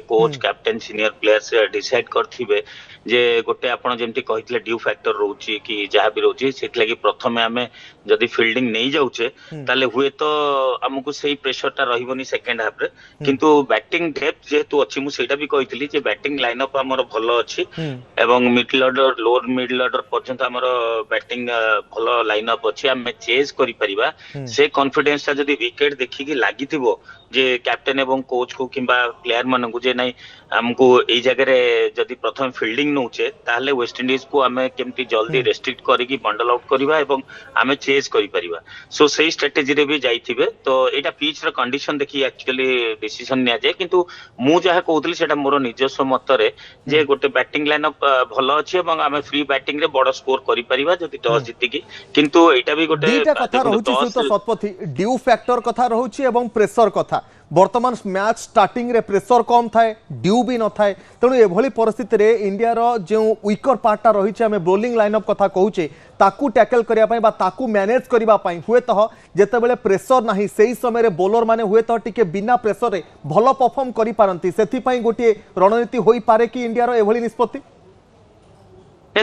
coach captain senior players decide करथिबे जे गोटे आपण जेमति कहितले ड्यू फैक्टर रहउची कि जहा भी रहउची सेति लागि प्रथमे हमें जदी फील्डिंग नहीं जाउचे ताले हुए तो हमकु सेही प्रेशर ता रहिबोनी सेकंड हाफ रे किंतु बैटिंग डेप्थ जेतु अछि मु सेटा भी कहितली जे बैटिंग लाइनअप हमर भलो अछि एवं middle order lower middle order पर्यंत हमर बैटिंग भलो लाइनअप अछि हमें चेज करि परिबा से कॉन्फिडेंस ता जदी विकेट देखि कि लागिथिबो जे कैप्टेन एवं कोच को किंबा प्लेयर मन को जे नहीं हमको ए जगह रे जदी प्रथम फील्डिंग नउचे ताले वेस्ट इंडीज को हमें केमती जल्दी रेस्ट्रिक्ट करिकि बंडल आउट करबा एवं हमें चेज करि परिबा सो सही स्ट्रेटजी रे भी जाइथिबे तो एटा पिच रो कंडीशन देखि एक्चुअली डिसीजन निया जाय किंतु मु जहा कहउतली सेटा मोर निजस्व मत रे जे गोटे बैटिंग लाइनअप भलो अछि एवं हमें फ्री बैटिंग रे बड़ स्कोर करि परिबा जदी टॉस जीति कि किंतु एटा भी गोटे दीटा कथा रहउची सुत शतपथी ड्यू फैक्टर कथा रहउची एवं प्रेशर कथा वर्तमान मैच स्टार्टिंग रे प्रेशर कम थाए ड्यू भी न थाए तेणु एभली परिस्थिति रे इंडिया रो जो वीकर पार्टा रही आम बोलिंग लाइनअप कथा कहूचे ताकू टैकल करने ताकू मैनेज करने हुए तो जिते प्रेशर ना से समय रे बोलर माने हुए तो टिके बिना प्रेशर रे भल परफॉर्म करि पारंती से गोटे रणनीति होई पारे कि इंडिया रो एभली निष्पत्ति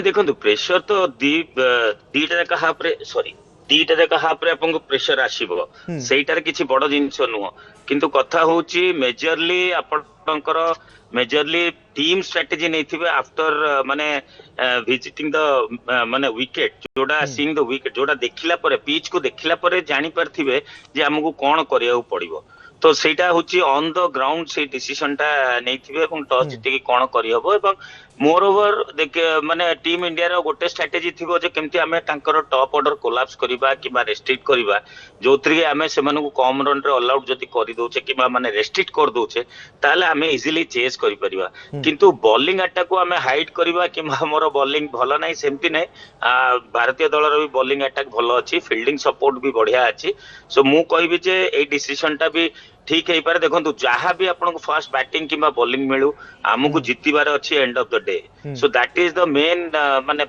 देखो प्रेशर तो दीटा जगह हाफ सॉरी दीटा जगह हाफ रे आपन को प्रेशर आसीबो सेइटार किछि बड़ जिंस नुह किंतु कथा होची मेजरली टीम स्ट्रेटजी नहीं थिबे आफ्टर माने विजिटिंग द माने विकेट जोड़ा सीइंग द विकेट जोड़ा देखिला परे पिच को देखिला परे जानि परथिबे जे हमकु कोन करिया पड़िबो तो सेटा होची ऑन द ग्राउंड से डिसीजन टा नहीं थिबे एवं टॉस जिते कि कोन करि हबो एवं मोर ओवर देख माने टीम इंडिया रो गोटे स्ट्रेटजी थिबो जे केमती हमें तांकर टॉप ऑर्डर कोलैप्स करबा किबा रेस्ट्रिक्ट करबा जोतरी के हमें सेमन को कम रन रे ऑल आउट जति करि दोचे किबा माने रेस्ट्रिक्ट कर दोचे ताले हमें इजीली चेज करि परिबा किंतु बॉलिंग अटैक को हमें हाइड करबा कि हमर बॉलिंग भलो नाही सेमती नै भारतीय दल रो भी बॉलिंग अटैक भलो अछि फील्डिंग सपोर्ट भी बढ़िया अछि सो मु कहबी जे ए डिसीजन टा भी ठीक है पारे देखो जहाँ भी आपन को फर्स्ट बैटिंग किंबा बॉलिंग मिलू आमको जीतबार अच्छी end of the day so that is the main माने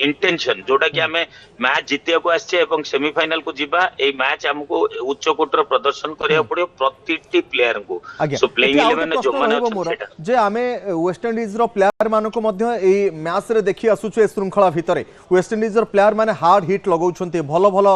इंटेंशन जोटा कि हमें मैच जीतिया को आछे एवं सेमीफाइनल को जीवा ए मैच हमको उच्च कोटर प्रदर्शन करिया पड़ियो प्रतिटी प्लेयर को सो प्लेइंग 11 जो माने जे हमें वेस्ट इंडीज रो प्लेयर मानको को मध्य ए मैच रे देखि आसुछु ए श्रृंखला भितरे वेस्ट इंडीज रो प्लेयर माने हार्ड हिट लगाउछन्ते भलो भलो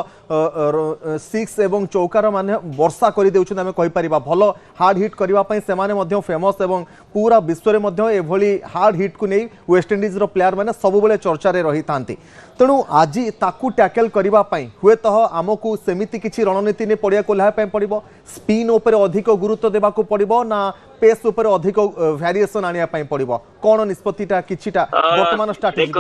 6 एवं चौकार माने वर्षा करि देउछन्ते हमें कहि परिबा भलो हार्ड हिट करबा पई से माने मध्य फेमस एवं पूरा विश्व रे मध्य एभली हार्ड हिट को नै वेस्ट इंडीज रो प्लेयर माने सब बेले चर्चा रे रही थांती तेणु आज ताकू टैकल करबा पई हुए तो आमको सेमिति किछि रणनीति ने पड़िया को लाहा पई पड़िबो स्पिन ऊपर अधिक गुरुत्व देबा को पड़िबो ना पेस ऊपर अधिक वेरिएशन आनिया पई पड़िबो कोन निष्पत्तिटा किछिटा वर्तमान स्ट्रेटजी